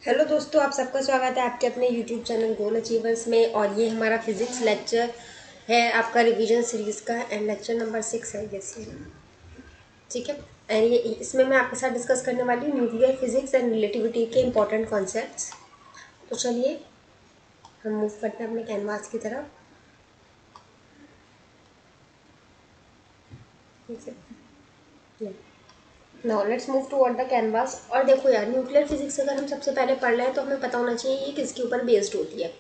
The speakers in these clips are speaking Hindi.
हेलो दोस्तों, आप सबका स्वागत है आपके अपने यूट्यूब चैनल गोल अचीवर्स में। और ये हमारा फिजिक्स लेक्चर है आपका रिवीजन सीरीज का एंड लेक्चर नंबर 6 है ये। ठीक है। एंड ये इसमें मैं आपके साथ डिस्कस करने वाली हूँ न्यूक्लियर फिजिक्स एंड रिलेटिविटी के इंपॉर्टेंट कॉन्सेप्ट्स। तो चलिए हम मूव करते हैं अपने कैनवास की तरफ। Now let's move toward the canvas. और देखो यार, न्यूक्लियर फिजिक्स अगर हम सबसे पहले पढ़ रहे हैं तो हमें पता होना चाहिए ये किसके ऊपर बेस्ड होती है।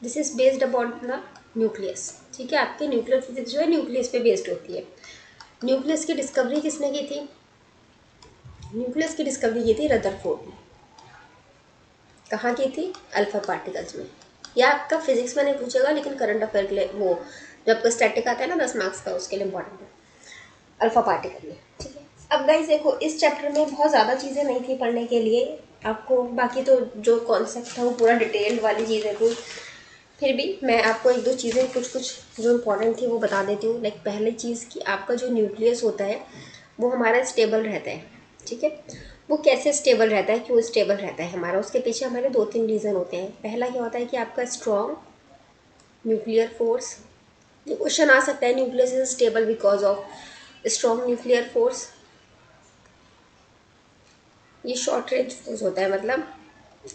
This is based upon the nucleus. ठीक है, आपके न्यूक्लियर फिजिक्स जो है न्यूक्लियस पे बेस्ड होती है। न्यूक्लियस की डिस्कवरी किसने की थी? न्यूक्लियस की डिस्कवरी की थी रदरफोर्ड ने। कहाँ की थी? अल्फा पार्टिकल्स में। या आपका फिजिक्स में नहीं पूछेगा, लेकिन करंट अफेयर के लिए वो जब आपका स्टैटिक आता है ना 10 मार्क्स का, उसके लिए इंपॉर्टेंट है। अल्फा पार्टिकल में। ठीक है। अब गाइस देखो, इस चैप्टर में बहुत ज़्यादा चीज़ें नहीं थी पढ़ने के लिए आपको। बाकी तो जो कॉन्सेप्ट था वो पूरा डिटेल्ड वाली चीज़ें थी। फिर भी मैं आपको एक दो चीज़ें कुछ कुछ जो इम्पोर्टेंट थी वो बता देती हूँ। लाइक पहली चीज़ कि आपका जो न्यूक्लियस होता है वो हमारा स्टेबल रहता है। ठीक है। वो कैसे स्टेबल रहता है, क्यों स्टेबल रहता है हमारा, उसके पीछे हमारे 2-3 रीज़न होते हैं। पहला क्या होता है कि आपका स्ट्रॉन्ग न्यूक्लियर फोर्स। ये क्वेश्चन आ सकता है, nucleus is stable because of strong nuclear force. ये शॉर्ट रेंज फोर्स होता है, मतलब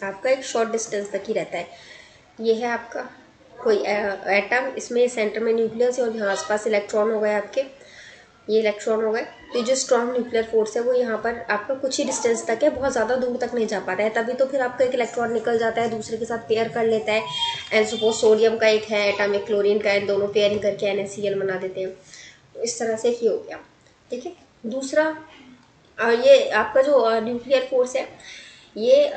आपका एक शॉर्ट डिस्टेंस तक ही रहता है। ये है आपका कोई एटम, इसमें सेंटर में न्यूक्लियस है और यहाँ आसपास इलेक्ट्रॉन हो गए आपके। ये इलेक्ट्रॉन हो गए। तो ये जो स्ट्रॉन्ग न्यूक्लियर फोर्स है वो यहाँ पर आपका कुछ ही डिस्टेंस तक है, बहुत ज़्यादा दूर तक नहीं जा पाता है। तभी तो फिर आपका एक इलेक्ट्रॉन निकल जाता है, दूसरे के साथ पेयर कर लेता है। एंड सपोज सोडियम का एक है एटम, एक क्लोरीन का है, दोनों पेयरिंग करके NaCl बना देते हैं। तो इस तरह से ये हो गया। ठीक है। दूसरा ये आपका जो न्यूक्लियर फोर्स है ये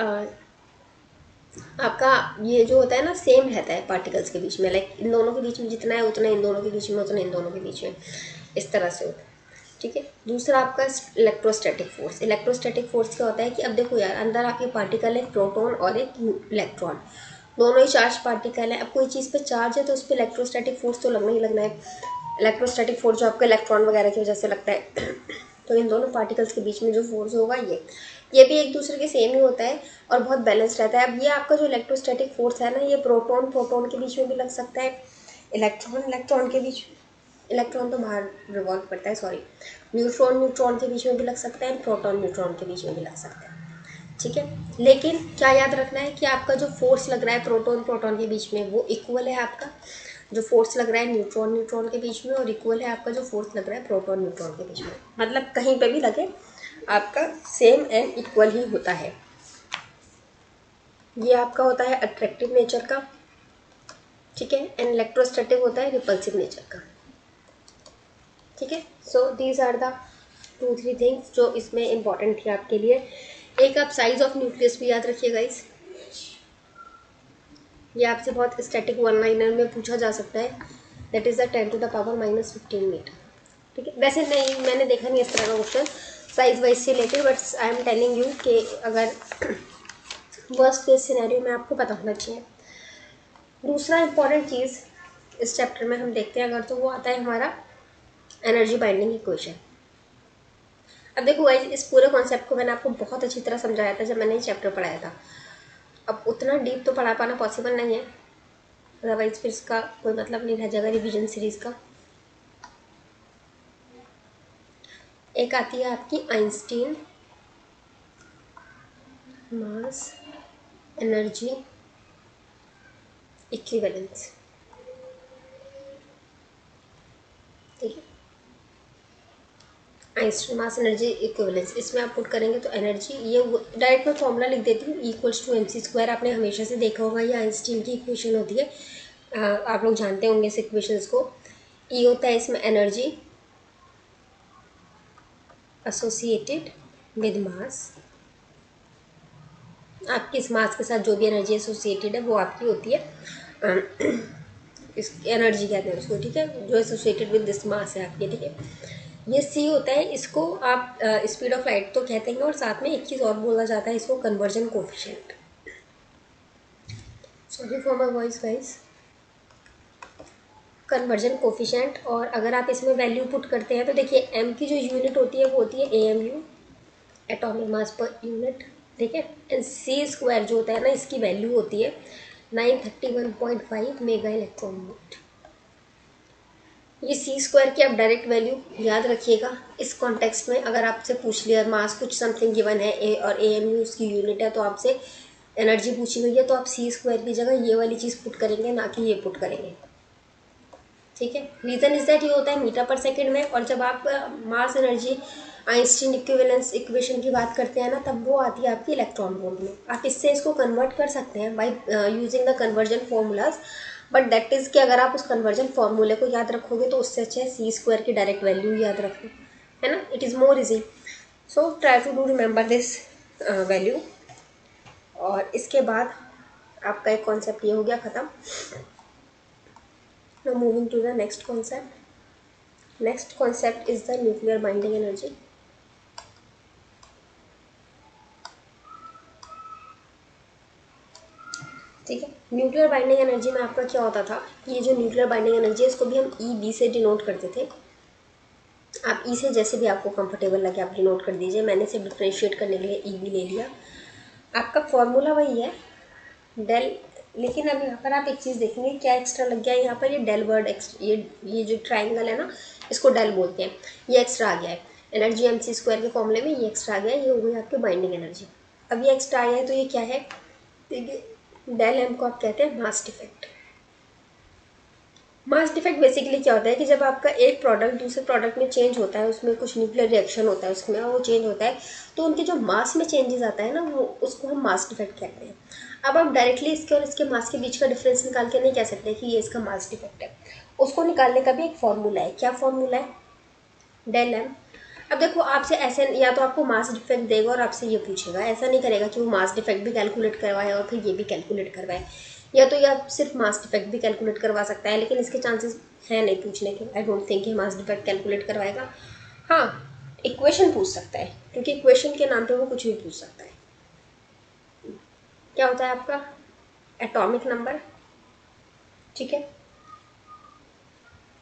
आपका ये जो होता है ना सेम रहता है पार्टिकल्स के बीच में। लाइक इन दोनों के बीच में जितना है उतना इन दोनों के बीच में, उतना इन दोनों के बीच में, इस तरह से होता है। ठीक है। दूसरा आपका इलेक्ट्रोस्टैटिक फोर्स। इलेक्ट्रोस्टैटिक फोर्स क्या होता है कि अब देखो यार, अंदर आपके पार्टिकल है प्रोटॉन और एक इलेक्ट्रॉन, दोनों ही चार्ज पार्टिकल है। अब कोई चीज़ पे चार्ज है तो उस पर इलेक्ट्रोस्टैटिक फोर्स तो लगना ही लगना है। इलेक्ट्रोस्टैटिक फोर्स जो आपका इलेक्ट्रॉन वगैरह की वजह से लगता है। तो इन दोनों पार्टिकल्स के बीच में जो फोर्स होगा ये भी एक दूसरे के सेम ही होता है और बहुत बैलेंस रहता है। अब ये आपका जो इलेक्ट्रोस्टैटिक फोर्स है ना, ये प्रोटॉन प्रोटॉन के बीच में भी लग सकता है, इलेक्ट्रॉन इलेक्ट्रॉन के बीच, इलेक्ट्रॉन तो बाहर रिवॉल्व करता है, सॉरी, न्यूट्रॉन न्यूट्रॉन के बीच में भी लग सकता है, प्रोटॉन न्यूट्रॉन के बीच में भी लग सकता है। ठीक है। लेकिन क्या याद रखना है कि आपका जो फोर्स लग रहा है प्रोटॉन प्रोटॉन के बीच में वो इक्वल है आपका जो फोर्स लग रहा है न्यूट्रॉन न्यूट्रॉन के बीच में, और इक्वल है आपका जो फोर्स लग रहा है प्रोटॉन न्यूट्रॉन के बीच में। मतलब कहीं पे भी लगे आपका सेम एंड इक्वल ही होता है। ये आपका होता है अट्रैक्टिव नेचर का। ठीक है। एंड इलेक्ट्रोस्टैटिक होता है रिपल्सिव नेचर का। ठीक है। So these are the 2-3 things जो इसमें इंपॉर्टेंट थी आपके लिए। एक आप साइज ऑफ न्यूक्लियस भी याद रखिएगा इस, ये आपसे बहुत स्टैटिक 1-लाइनर में पूछा जा सकता है। That is the 10⁻⁻15 metre. ठीक है। वैसे नहीं, मैंने देखा नहीं इस तरह का क्वेश्चन साइज वाइज से related, but I am telling you कि अगर वर्स्ट केस सिनेरियो में आपको पता होना चाहिए। दूसरा इंपॉर्टेंट चीज़ इस चैप्टर में हम देखते हैं अगर, तो वो आता है हमारा एनर्जी बाइंडिंग इक्वेशन। अब देखो गाइस, इस पूरे कॉन्सेप्ट को मैंने आपको बहुत अच्छी तरह समझाया था जब मैंने ये चैप्टर पढ़ाया था। अब उतना डीप तो पढ़ा पाना पॉसिबल नहीं है, अदरवाइज फिर इसका कोई मतलब नहीं रह जाएगा रिवीजन सीरीज का। एक आती है आपकी आइंस्टीन मास एनर्जी इक्विवेलेंस। ठीक है। आइंस्टीन मास एनर्जी इक्विवेलेंस, इसमें आप पुट करेंगे तो एनर्जी, ये डायरेक्ट मैं फॉर्मूला लिख देती हूँ, =mc²। आपने हमेशा से देखा होगा, ये आइंस्टीन की इक्वेशन होती है। आप लोग जानते होंगे इस इक्वेशंस को। ई होता है इसमें एनर्जी एसोसिएटेड विद मास। आपकी इस मास के साथ जो भी एनर्जी एसोसिएटेड है वो आपकी होती है इस एनर्जी कहते हैं उसको। ठीक है। जो एसोसिएटेड विद दिस मास है आपकी। ठीक है। ये सी होता है, इसको आप स्पीड ऑफ लाइट तो कहते हैं, और साथ में एक चीज़ और बोला जाता है इसको, conversion coefficient. Sorry for my voice guys, conversion coefficient. और अगर आप इसमें वैल्यू पुट करते हैं तो देखिए एम की जो यूनिट होती है वो होती है AMU, atomic mass per unit. ठीक है। एंड सी स्क्वायर जो होता है ना, इसकी वैल्यू होती है 931.5 मेगा इलेक्ट्रॉन वोल्ट। ये सी स्क्वायर की आप डायरेक्ट वैल्यू याद रखिएगा। इस कॉन्टेक्स्ट में अगर आपसे पूछ लिया मास कुछ समथिंग गिवन है ए और ए एम यू उसकी यूनिट है, तो आपसे एनर्जी पूछी गई है, तो आप सी स्क्वायर की जगह ये वाली चीज़ पुट करेंगे, ना कि ये पुट करेंगे। ठीक है। रीज़न इज दैट ये होता है मीटर पर सेकेंड में, और जब आप mass energy Einstein equivalence equation की बात करते हैं ना, तब वो आती है आपकी इलेक्ट्रॉन वोल्ट में। आप इससे इसको कन्वर्ट कर सकते हैं by using the conversion formulas, but that is कि अगर आप उस कन्वर्जन फॉर्मूले को याद रखोगे तो उससे अच्छा है सी स्क्वायर की डायरेक्ट वैल्यू याद रखो, है ना। It is more easy, so try to do remember this value. और इसके बाद आपका एक कॉन्सेप्ट ये हो गया ख़त्म। Now moving to the next concept. Next concept is the nuclear binding energy. ठीक है। न्यूक्लियर बाइंडिंग एनर्जी में आपका क्या होता था, ये जो न्यूक्लियर बाइंडिंग एनर्जी है इसको भी हम ई बी से डिनोट करते थे। आप ई से जैसे भी आपको कंफर्टेबल लगे आप डिनोट कर दीजिए, मैंने सिर्फ डिफ्रेंशिएट करने के लिए ई बी ले लिया। आपका फॉर्मूला वही है डेल, लेकिन अब यहाँ पर आप एक चीज़ देखेंगे क्या एक्स्ट्रा लग गया है यहाँ पर, ये डेल वर्ड एक्स्ट्रा, ये जो ट्राइंगल है ना इसको डेल बोलते हैं, ये एक्स्ट्रा आ गया है एनर्जी एम सी स्क्वायर के फॉर्मूले में, ये एक्स्ट्रा आ गया है, ये हो गई आपकी बाइंडिंग एनर्जी। अब ये एक्स्ट्रा आया है तो ये क्या है, देखिए डेल एम को आप कहते हैं mass defect. Mass defect basically क्या होता है कि जब आपका एक प्रोडक्ट दूसरे प्रोडक्ट में चेंज होता है, उसमें कुछ न्यूक्लियर रिएक्शन होता है उसमें, वो चेंज होता है, तो उनके जो मास में चेंजेस आता है ना, वो उसको हम मास डिफेक्ट कहते हैं। अब आप डायरेक्टली इसके और इसके मास के बीच का डिफरेंस निकाल के नहीं कह सकते कि ये इसका मास डिफेक्ट है। उसको निकालने का भी एक फॉर्मूला है। क्या फॉर्मूला है, डेल एम। अब देखो आपसे ऐसे या तो आपको मास डिफेक्ट देगा और आपसे ये पूछेगा, ऐसा नहीं करेगा कि वो मास डिफेक्ट भी कैलकुलेट करवाए और फिर ये भी कैलकुलेट करवाए, या तो या सिर्फ मास डिफेक्ट भी कैलकुलेट करवा सकता है, लेकिन इसके चांसेस हैं नहीं पूछने के। आई डोंट थिंक ये मास डिफेक्ट कैलकुलेट करवाएगा। हाँ, इक्वेशन पूछ सकता है, क्योंकि इक्वेशन के नाम पे वो कुछ भी पूछ सकता है। क्या होता है आपका एटॉमिक नंबर, ठीक है,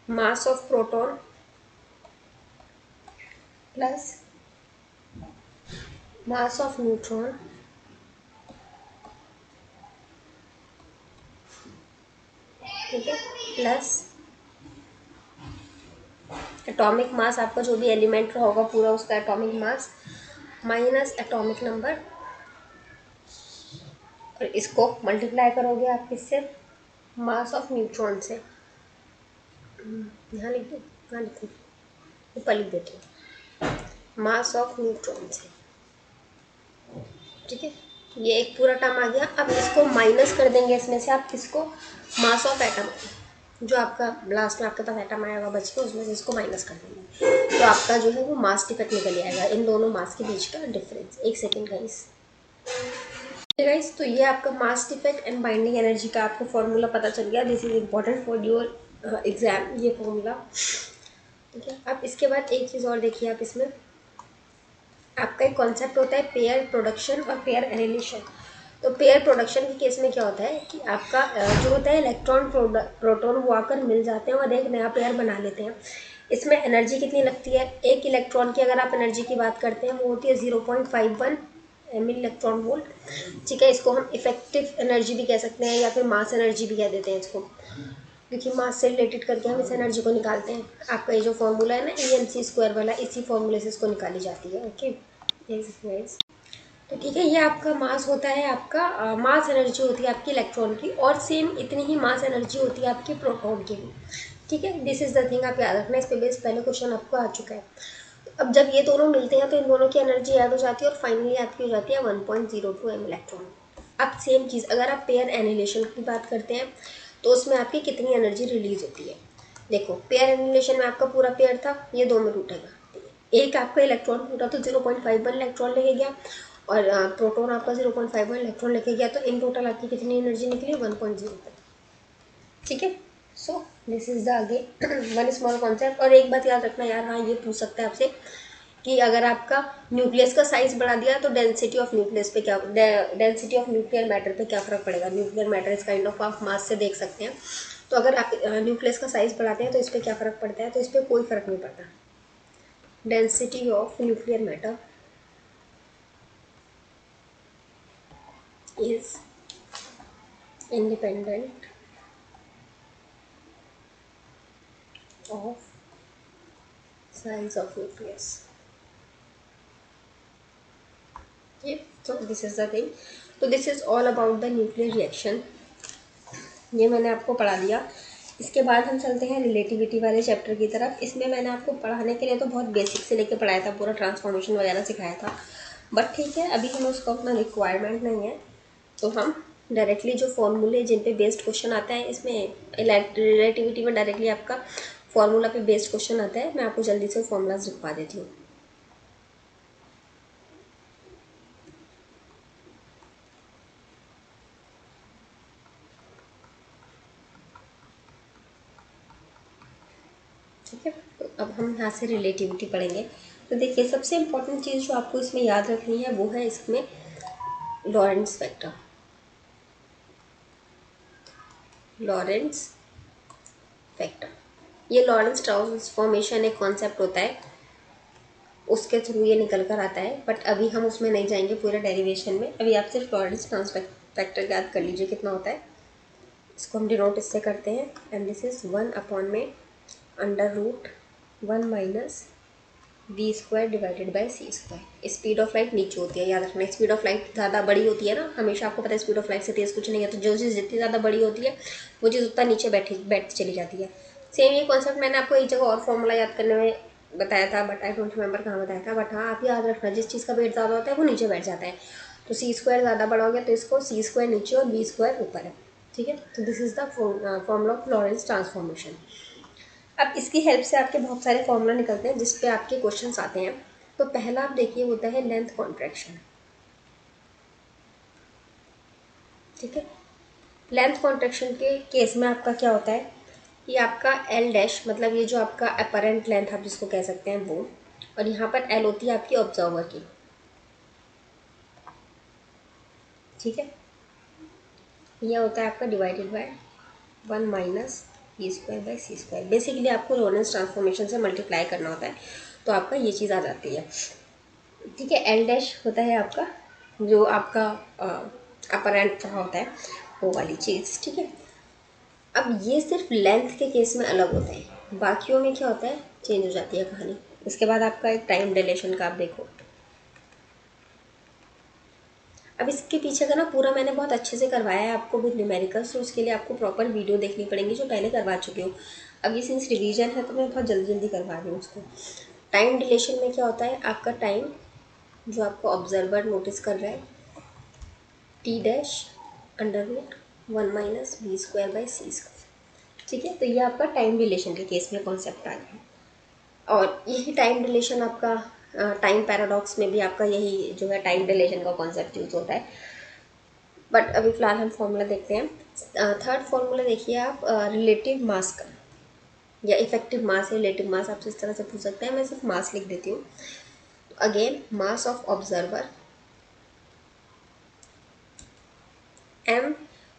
mass of proton plus mass of neutron ठीक है, प्लस एटॉमिक मास, आपका जो भी एलिमेंट रहा होगा पूरा उसका atomic mass, minus atomic number, और इसको मल्टीप्लाई करोगे आप किससे, मास ऑफ न्यूट्रॉन से। यहाँ लिख दो, कहाँ लिखूँ, ऊपर लिख देती हूँ, मास ऑफ न्यूट्रॉन से। ठीक है, ये एक पूरा टर्म आ गया। अब इसको माइनस कर देंगे इसमें से आप किसको, मास ऑफ एटम, जो आपका लास्ट में आपके पास एटम आया हुआ बच के उसमें से इसको माइनस कर देंगे, तो आपका जो है वो मास डिफेक्ट निकल आएगा, इन दोनों मास के बीच का डिफरेंस। एक सेकेंड गाइस, तो ये आपका mass defect and binding energy का आपको फॉर्मूला पता चल गया। This is important for your exam, ये फॉर्मूला। ठीक है, अब इसके बाद एक चीज़ और देखिए आप, इसमें आपका एक कॉन्सेप्ट होता है पेयर प्रोडक्शन और पेयर एनिलेशन। तो पेयर प्रोडक्शन के केस में क्या होता है कि आपका जो होता है इलेक्ट्रॉन प्रोटॉन वो आकर मिल जाते हैं और एक नया पेयर बना लेते हैं। इसमें एनर्जी कितनी लगती है, एक इलेक्ट्रॉन की अगर आप एनर्जी की बात करते हैं वो होती है 0.51 मिली इलेक्ट्रॉन वोल्ट। ठीक है, इसको हम इफेक्टिव एनर्जी भी कह सकते हैं या फिर मास एनर्जी भी कह देते हैं इसको, क्योंकि मास से रिलेटेड करके हम इस एनर्जी को निकालते हैं। आपका ये जो फॉर्मूला है ना ई एम सी स्क्वायर वाला, इसी फॉर्मूले से इसको निकाली जाती है। ओके, तो ठीक है, ये आपका मास होता है, आपका मास एनर्जी होती है आपकी इलेक्ट्रॉन की, और सेम इतनी ही मास एनर्जी होती है आपकी प्रोटॉन की भी। ठीक है, दिस इज द थिंग आप याद रखना, इस पे बेस पहले क्वेश्चन आपको आ चुका है। तो अब जब ये दोनों मिलते हैं तो इन दोनों की एनर्जी ऐड हो जाती है और फाइनली आपकी हो जाती है 1.02 एम इलेक्ट्रॉन। अब सेम चीज़ अगर आप पेयर एनिलेशन की बात करते हैं तो उसमें आपकी कितनी एनर्जी रिलीज होती है। देखो पेयर एनिलेशन में आपका पूरा पेयर था, ये दो में टूटेगा, एक आपका इलेक्ट्रॉन टूटा तो 0.51 इलेक्ट्रॉन लेके गया, और प्रोटॉन आपका 0.51 इलेक्ट्रॉन लेके गया, तो इन टोटल आपकी कितनी एनर्जी निकली 1.0। ठीक है, सो दिस इज द आगे वन स्मॉल कॉन्सेप्ट। और एक बात याद रखना यार, हाँ ये पूछ सकता है आपसे कि अगर आपका न्यूक्लियस का साइज बढ़ा दिया तो डेंसिटी ऑफ न्यूक्लियस पे क्या, डेंसिटी ऑफ न्यूक्लियर मैटर पे क्या फ़र्क पड़ेगा। न्यूक्लियर मैटर इस काइंड ऑफ आप मास से देख सकते हैं, तो अगर आप न्यूक्लियस का साइज बढ़ाते हैं तो इस पर क्या फ़र्क पड़ता है, तो इस पर कोई फ़र्क नहीं पड़ता। Density of nuclear matter is independent of size of nucleus. ये तो दिस इज द थिंग. तो this is all about the nuclear reaction. ये मैंने आपको पढ़ा दिया. इसके बाद हम चलते हैं रिलेटिविटी वाले चैप्टर की तरफ. इसमें मैंने आपको पढ़ाने के लिए तो बहुत बेसिक से लेके पढ़ाया था, पूरा ट्रांसफॉर्मेशन वगैरह सिखाया था. बट ठीक है, अभी हमें उसका उतना रिक्वायरमेंट नहीं है, तो हम डायरेक्टली जो फॉर्मूले जिन पे बेस्ड क्वेश्चन आता है, इसमें रिलेटिविटी में डायरेक्टली आपका फॉर्मूला पे बेस्ड क्वेश्चन आता है. मैं आपको जल्दी से फॉर्मूलाज लिखवा देती हूँ. ठीक है, तो अब हम यहाँ से रिलेटिविटी पढ़ेंगे. तो देखिए, सबसे इम्पोर्टेंट चीज़ जो आपको इसमें याद रखनी है वो है इसमें लॉरेंट्ज फैक्टर. लॉरेंट्ज फैक्टर, ये लॉरेंट्ज ट्रांसफॉर्मेशन एक कॉन्सेप्ट होता है, उसके थ्रू ये निकल कर आता है. बट अभी हम उसमें नहीं जाएंगे पूरे डेरिवेशन में. अभी आप सिर्फ लॉरेंट्ज फैक्टर याद कर लीजिए कितना होता है. इसको हम डिनोट इससे करते हैं, एंड दिस इज 1 में under root 1 minus B square divided by C square. Speed of light नीचे होती है, याद रखना. स्पीड ऑफ लाइट ज़्यादा बड़ी होती है ना, हमेशा आपको पता है स्पीड ऑफ लाइट से तेज़ कुछ नहीं है. तो जो चीज़ जितनी ज़्यादा बड़ी होती है वो चीज़ उतना नीचे बैठती चली जाती है. सेम ये कॉन्सेप्ट मैंने आपको एक जगह और फॉर्मूला याद करने में बताया था, बट आई डोंट रिमेंबर कहाँ बताया था. बट हाँ, आप याद रखना, जिस चीज़ का वेट ज़्यादा होता है वो नीचे बैठ जाता है. तो सी स्क्वायर ज़्यादा बड़ा हो गया, तो इसको सी स्क्वायर नीचे और बी स्क्वायर ऊपर है. ठीक है, तो this is the formula of Lorentz transformation. अब इसकी हेल्प से आपके बहुत सारे फॉर्मूला निकलते हैं जिस पे आपके क्वेश्चंस आते हैं. तो पहला आप देखिए होता है लेंथ कॉन्ट्रैक्शन. ठीक है, लेंथ कॉन्ट्रैक्शन के केस में आपका क्या होता है, ये आपका एल डैश, मतलब ये जो आपका अपरेंट लेंथ आप जिसको कह सकते हैं वो, और यहाँ पर एल होती है आपकी ऑब्जर्वर की. ठीक है, यह होता है आपका divided by 1 minus B square by C square. Basically आपको लॉरेंट्ज ट्रांसफॉर्मेशन से मल्टीप्लाई करना होता है, तो आपका ये चीज़ आ जाती है. ठीक है, एल डैश होता है आपका जो आपका अपरेंट होता है, वो वाली चीज़. ठीक है, अब ये सिर्फ लेंथ के केस में अलग होता है, बाकियों में क्या होता है, चेंज हो जाती है कहानी. इसके बाद आपका एक टाइम डिलेशन का आप देखो. अब इसके पीछे का ना पूरा मैंने बहुत अच्छे से करवाया है आपको विद न्यूमेरिकल्स, तो उसके लिए आपको प्रॉपर वीडियो देखनी पड़ेगी जो पहले करवा चुकी हूँ. अब ये सिंस रिवीजन है तो मैं बहुत जल्दी जल्दी करवा रही हूँ उसको. टाइम डिलेशन में क्या होता है, आपका टाइम जो आपको ऑब्जर्वर नोटिस कर रहा है, T dash under root 1 minus B square by C square. ठीक है, तो ये आपका टाइम डिलेशन के केस में कॉन्सेप्ट आ गया. और यही टाइम डिलेशन आपका टाइम पैराडॉक्स में भी आपका यही जो है टाइम डिलेशन का कॉन्सेप्ट यूज होता है. बट अभी फिलहाल हम फॉर्मूला देखते हैं. थर्ड फॉर्मूला देखिए आप, रिलेटिव मास का या इफेक्टिव मास, रिलेटिव मास आपसे इस तरह से पूछ सकते हैं. मैं सिर्फ मास लिख देती हूँ. Again mass of observer am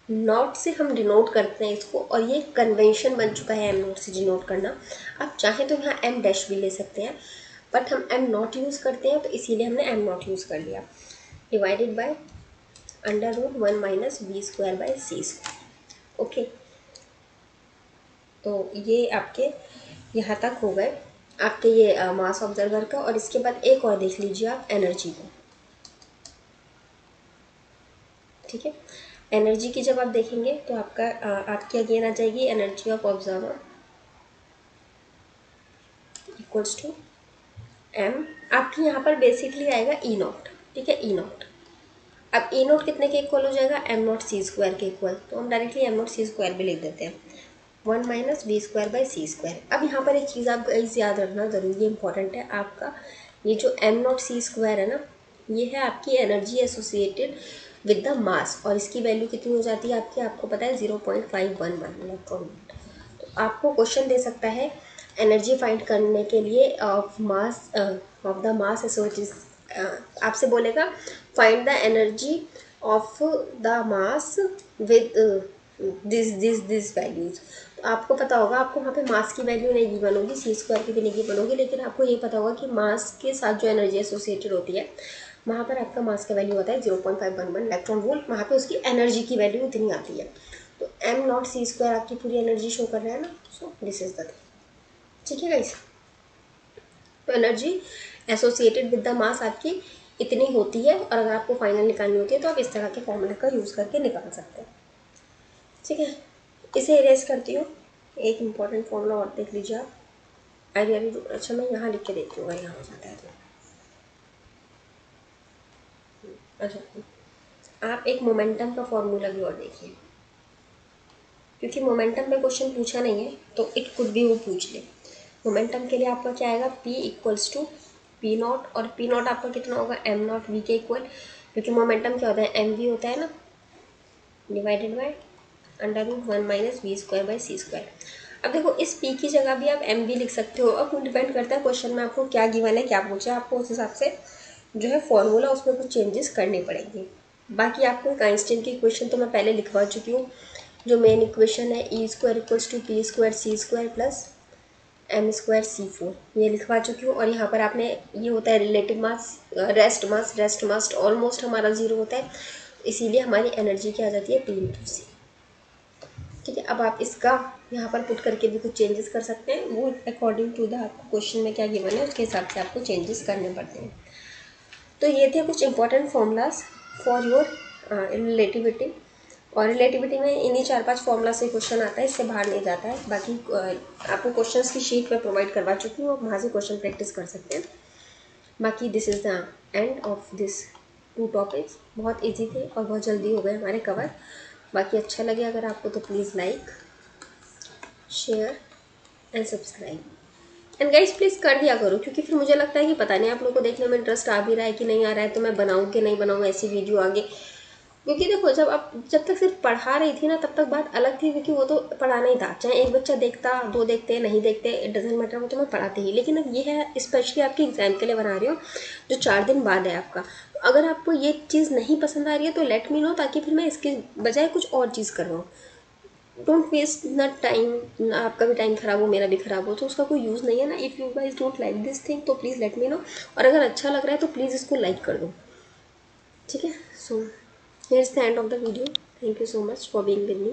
not से हम डिनोट करते हैं इसको, और ये कन्वेंशन बन चुका है एम नॉट से डिनोट करना. आप चाहें तो यहाँ एम डैश भी ले सकते हैं, बट हम एम नॉट यूज़ करते हैं तो इसीलिए हमने एम नॉट यूज़ कर लिया. Divided by under root 1 minus B square by C square. Okay, तो ये आपके यहाँ तक हो गए आपके ये मास ऑब्जर्वर का. और इसके बाद एक और देख लीजिए आप एनर्जी को. ठीक है, एनर्जी की जब आप देखेंगे तो आपका आपकी अगेन आ जाएगी energy of observer equals to M. आपकी यहाँ पर बेसिकली आएगा ई नॉट. ठीक है, ई नॉट. अब ई नॉट कितने के इक्वल हो जाएगा, एम नॉट सी स्क्वायर के इक्वल. तो हम directly M not C square भी लिख देते हैं, 1 minus B square by C square. अब यहाँ पर एक चीज़ आप गाइस याद रखना ज़रूरी इंपॉर्टेंट है. आपका ये जो एम नॉट सी स्क्वायर है ना, ये है आपकी energy associated with the mass, और इसकी वैल्यू कितनी हो जाती है आपकी, आपको पता है 0.511 इलेक्ट्रॉन वोल्ट. तो आपको क्वेश्चन दे सकता है एनर्जी फाइंड करने के लिए of mass of the mass associated, आपसे बोलेगा find the energy of the mass with this values. तो आपको पता होगा, आपको वहाँ पे मास की वैल्यू नहीं गिवन होगी, सी स्क्वायर की भी नहीं गिवन होगी, लेकिन आपको ये पता होगा कि मास के साथ जो एनर्जी एसोसिएटेड होती है वहाँ पर आपका मास का वैल्यू होता है 0.511 इलेक्ट्रॉन वोल्ट, वहाँ पे उसकी एनर्जी की वैल्यू इतनी आती है। तो m0c² आपकी पूरी एनर्जी शो कर रहा है ना, so this is the thing. ठीक है गाइस, तो energy associated with the mass आपकी इतनी होती है, और अगर आपको फाइनल निकालनी होती है तो आप इस तरह के फॉर्मूले का यूज़ करके निकाल सकते हैं। ठीक है, इसे इरेज करती हूँ। एक इम्पॉर्टेंट फॉर्मूला और देख लीजिए आप। आई रियली, अच्छा मैं यहाँ लिख के देखती हूँ, यहाँ हो जाता है तो। अच्छा, आप एक मोमेंटम का फॉर्मूला भी और देखिए, क्योंकि मोमेंटम में क्वेश्चन पूछा नहीं है तो इट कुड भी वो पूछ ले। मोमेंटम के लिए आपका क्या आएगा, P equals to P not, और पी नॉट आपका कितना होगा, एम नॉट वी के इक्वल, क्योंकि मोमेंटम क्या होता है, एम वी होता है ना, divided by √1 minus v² / c²। अब देखो इस p की जगह भी आप एम वी लिख सकते हो। अब डिपेंड करता है क्वेश्चन में आपको क्या गिवन है, क्या पूछा है, आपको उस हिसाब से जो है फॉर्मूला उसमें कुछ चेंजेस करने पड़ेंगे। बाकी आपको एक आइंस्टीन की इक्वेशन तो मैं पहले लिखवा चुकी हूँ, जो मेन इक्वेशन है E² equals to P² C² plus m² C4, ये लिखवा चुकी हूँ। और यहाँ पर आपने, ये होता है relative mass, rest mass almost हमारा 0 होता है, इसीलिए हमारी एनर्जी क्या आ जाती है, P/C। ठीक है, अब आप इसका यहाँ पर पुट करके भी कुछ चेंजेस कर सकते हैं, वो अकॉर्डिंग टू द आपको क्वेश्चन में क्या गिवन है उसके हिसाब से आपको चेंजेस करने पड़ते हैं। तो ये थे कुछ important formulas for your relativity, और रिलेटिविटी में इन्हीं 4-5 फॉर्मूला से क्वेश्चन आता है, इससे बाहर नहीं जाता है। बाकी आपको क्वेश्चंस की शीट में प्रोवाइड करवा चुकी हूँ, आप वहाँ से क्वेश्चन प्रैक्टिस कर सकते हैं। बाकी this is the end of this 2 topics. बहुत इजी थे और बहुत जल्दी हो गए हमारे कवर। बाकी अच्छा लगे अगर आपको तो please like, share and subscribe, and guys please कर दिया करो, क्योंकि फिर मुझे लगता है कि पता नहीं आप लोगों को देखने में इंटरेस्ट आ भी रहा है कि नहीं आ रहा है, तो मैं बनाऊँ कि नहीं बनाऊँ ऐसी वीडियो आगे। क्योंकि देखो जब तक सिर्फ पढ़ा रही थी ना, तब तक बात अलग थी, क्योंकि वो तो पढ़ाना ही था, चाहे एक बच्चा देखता, 2 देखते, नहीं देखते, इट डजेंट मैटर, वो तो मैं पढ़ाती ही। लेकिन अब ये है स्पेशली आपके एग्जाम के लिए बना रही हूँ, जो 4 दिन बाद है आपका। अगर आपको ये चीज़ नहीं पसंद आ रही है तो लेट मी नो, ताकि फिर मैं इसके बजाय कुछ और चीज़ करवाऊँ। डोंट वेस्ट न टाइम, आपका भी टाइम ख़राब हो, मेरा भी ख़राब हो, तो उसका कोई यूज़ नहीं है ना। If you guys don't like this thing तो प्लीज़ लेट मी नो, और अगर अच्छा लग रहा है तो प्लीज़ इसको लाइक कर दो। ठीक है, सो here's the end of the video. Thank you so much for being with me.